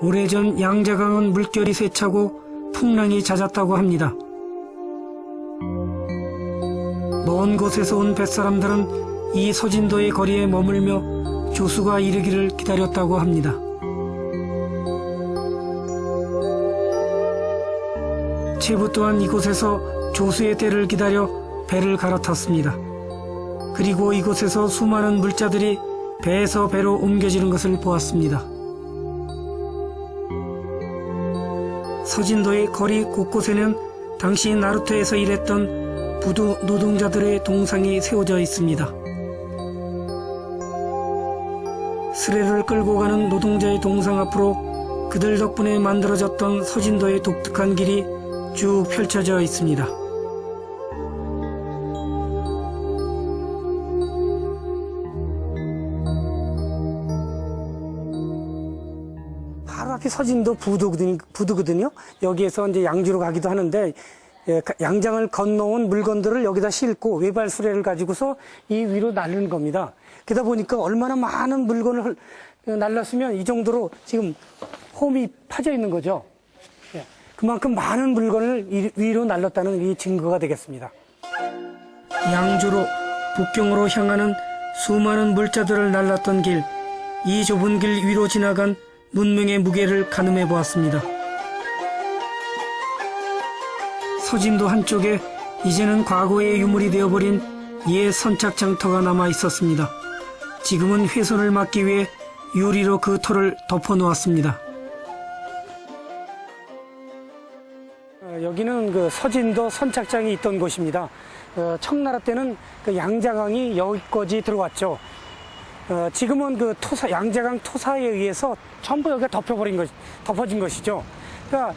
오래전 양자강은 물결이 세차고 풍랑이 잦았다고 합니다. 먼 곳에서 온 뱃사람들은 이 서진도의 거리에 머물며 조수가 이르기를 기다렸다고 합니다. 최부 또한 이곳에서 조수의 때를 기다려 배를 갈아탔습니다. 그리고 이곳에서 수많은 물자들이 배에서 배로 옮겨지는 것을 보았습니다. 서진도의 거리 곳곳에는 당시 나루터에서 일했던 부두 노동자들의 동상이 세워져 있습니다. 스레를 끌고 가는 노동자의 동상 앞으로 그들 덕분에 만들어졌던 서진도의 독특한 길이 쭉 펼쳐져 있습니다. 바로 앞이 서진도 부두거든요. 여기에서 이제 양주로 가기도 하는데, 양장을 건너온 물건들을 여기다 싣고 외발 수레를 가지고서 이 위로 날리는 겁니다. 그러다 보니까 얼마나 많은 물건을 날랐으면 이 정도로 지금 홈이 파져 있는 거죠. 그만큼 많은 물건을 위로 날렸다는 이 증거가 되겠습니다. 양주로 북경으로 향하는 수많은 물자들을 날랐던 길, 이 좁은 길 위로 지나간 문명의 무게를 가늠해 보았습니다. 서진도 한쪽에 이제는 과거의 유물이 되어버린 옛 선착장터가 남아 있었습니다. 지금은 훼손을 막기 위해 유리로 그 터를 덮어 놓았습니다. 여기는 그 서진도 선착장이 있던 곳입니다. 청나라 때는 그 양자강이 여기까지 들어왔죠. 지금은 그 양자강 토사에 의해서 전부 여기가 덮어진 것이죠. 그러니까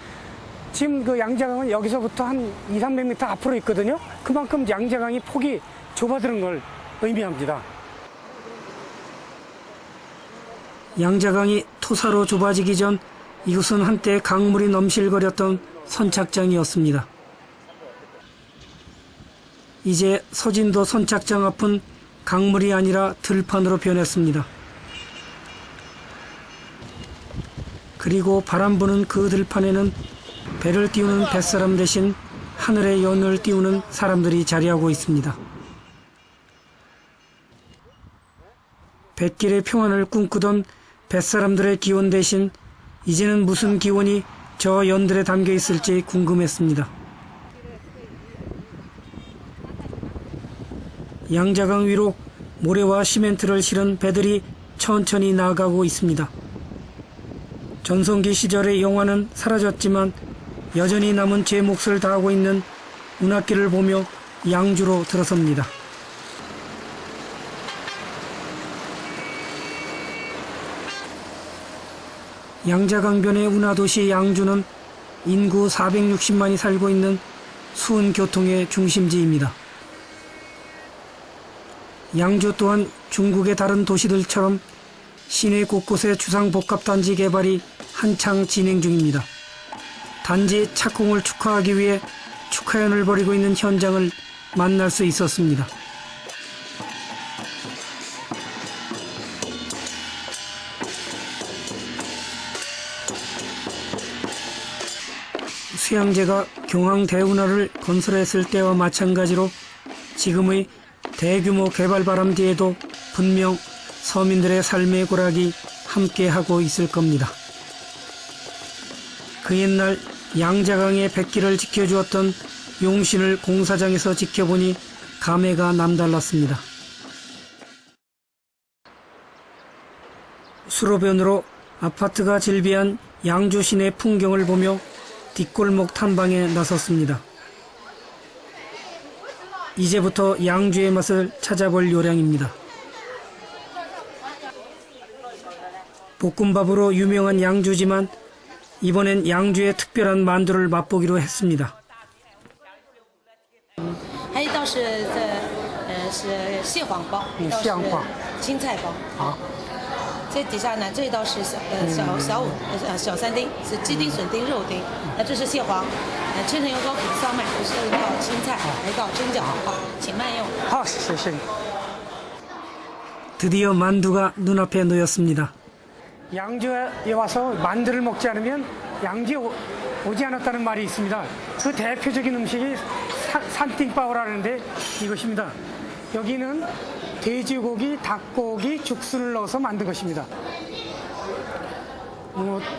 지금 그 양자강은 여기서부터 한 200~300m 앞으로 있거든요. 그만큼 양자강이 폭이 좁아드는 걸 의미합니다. 양자강이 토사로 좁아지기 전 이곳은 한때 강물이 넘실거렸던 선착장이었습니다. 이제 서진도 선착장 앞은 강물이 아니라 들판으로 변했습니다. 그리고 바람 부는 그 들판에는 배를 띄우는 뱃사람 대신 하늘의 연을 띄우는 사람들이 자리하고 있습니다. 뱃길의 평안을 꿈꾸던 뱃사람들의 기원 대신 이제는 무슨 기원이 저 연들에 담겨 있을지 궁금했습니다. 양자강 위로 모래와 시멘트를 실은 배들이 천천히 나아가고 있습니다. 전성기 시절의 영화는 사라졌지만 여전히 남은 제 몫을 다하고 있는 운하길을 보며 양주로 들어섭니다. 양자강변의 운하도시 양주는 인구 460만이 살고 있는 수은 교통의 중심지입니다. 양주 또한 중국의 다른 도시들처럼 시내 곳곳에 주상복합단지 개발이 한창 진행 중입니다. 단지 착공을 축하하기 위해 축하연을 벌이고 있는 현장을 만날 수 있었습니다. 수양제가 경항대운하를 건설했을 때와 마찬가지로 지금의 대규모 개발 바람 뒤에도 분명 서민들의 삶의 고락이 함께하고 있을 겁니다. 그 옛날 양자강의 뱃길을 지켜주었던 용신을 공사장에서 지켜보니 감회가 남달랐습니다. 수로변으로 아파트가 질비한 양주 시내 풍경을 보며 뒷골목 탐방에 나섰습니다. 이제부터 양주의 맛을 찾아볼 요량입니다. 볶음밥으로 유명한 양주지만 이번엔 양주의 특별한 만두를 맛보기로 했습니다. 还有一道是蟹黄包，一道是青菜包。好，这底下呢，这一道是小三丁，是鸡丁、笋丁、肉丁。那这是蟹黄，千层油膏煮的烧麦，这是一道青菜，还有一道蒸饺。好，请慢用。好，谢谢。 드디어 만두가 눈앞에 놓였습니다. 양주에 와서 만두를 먹지 않으면 양주에 오지 않았다는 말이 있습니다. 그 대표적인 음식이 산띵바오라는데 이것입니다. 여기는 돼지고기, 닭고기, 죽순을 넣어서 만든 것입니다.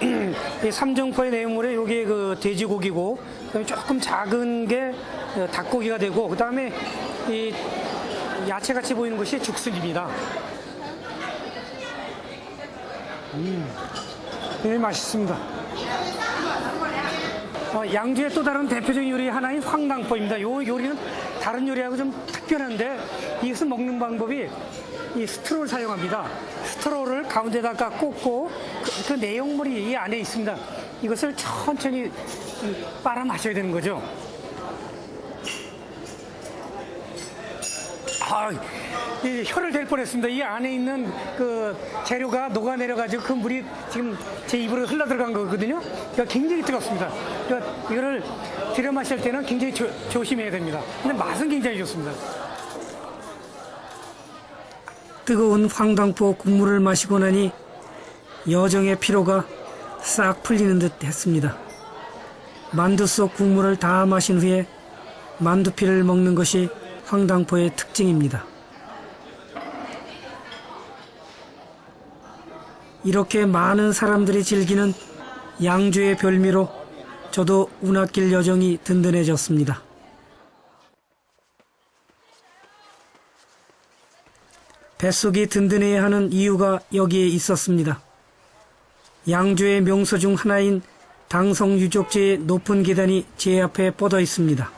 이 삼정포의 내용물에 여기 그 돼지고기고, 그다음에 조금 작은 게 닭고기가 되고, 그다음에 이 야채같이 보이는 것이 죽순입니다. 네, 맛있습니다. 양주의 또 다른 대표적인 요리 하나인 황당포입니다. 이 요리는 다른 요리하고 좀 특별한데, 이것을 먹는 방법이 이 스트로를 사용합니다. 스트로를 가운데다가 꽂고 그 내용물이 이 안에 있습니다. 이것을 천천히 빨아 마셔야 되는 거죠. 이 혀를 댈 뻔했습니다. 이 안에 있는 그 재료가 녹아내려가지고 그 물이 지금 제 입으로 흘러 들어간 거거든요. 그러니까 굉장히 뜨겁습니다. 그러니까 이거를 들여 마실 때는 굉장히 조심해야 됩니다. 근데 맛은 굉장히 좋습니다. 뜨거운 황당포 국물을 마시고 나니 여정의 피로가 싹 풀리는 듯 했습니다. 만두 속 국물을 다 마신 후에 만두피를 먹는 것이 황당포의 특징입니다. 이렇게 많은 사람들이 즐기는 양주의 별미로 저도 운하길 여정이 든든해졌습니다. 뱃속이 든든해야 하는 이유가 여기에 있었습니다. 양주의 명소 중 하나인 당성 유적지의 높은 계단이 제 앞에 뻗어 있습니다.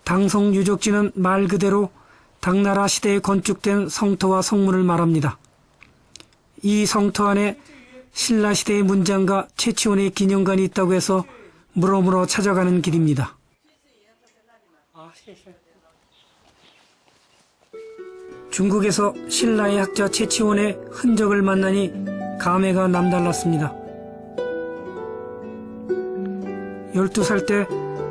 당성 유적지는 말 그대로 당나라 시대에 건축된 성터와 성문을 말합니다. 이 성터 안에 신라시대의 문장가 최치원의 기념관이 있다고 해서 물어물어 찾아가는 길입니다. 중국에서 신라의 학자 최치원의 흔적을 만나니 감회가 남달랐습니다. 12살 때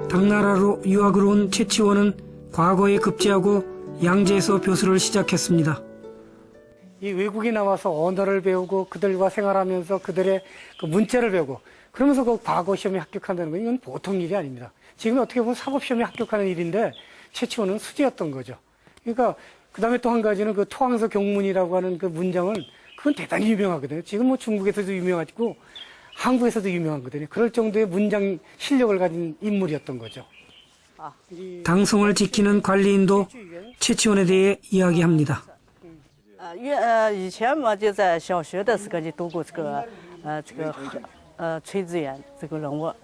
당나라로 유학을 온 최치원은 과거에 급제하고 양재에서 교수를 시작했습니다. 이 외국에 나와서 언어를 배우고 그들과 생활하면서 그들의 그 문자를 배우고 그러면서 그 과거 시험에 합격한다는 건 이건 보통 일이 아닙니다. 지금 어떻게 보면 사법 시험에 합격하는 일인데 최치원은 수재였던 거죠. 그러니까 그다음에 또 한 가지는 그 토항서 경문이라고 하는 그 문장은 그건 대단히 유명하거든요. 지금 뭐 중국에서도 유명하고 한국에서도 유명하거든요. 그럴 정도의 문장 실력을 가진 인물이었던 거죠. 당성을 지키는 관리인도 최치원에 대해 이야기합니다. 以前嘛，就在小学的时候就读过崔致远这个人物，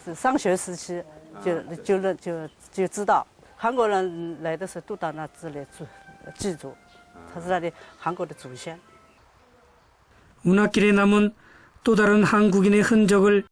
是上学时期就知道韩国人来的时候都到那这里祭祖，他是他的韩国的祖先。 운하길에 남은 또 다른 한국인의 흔적을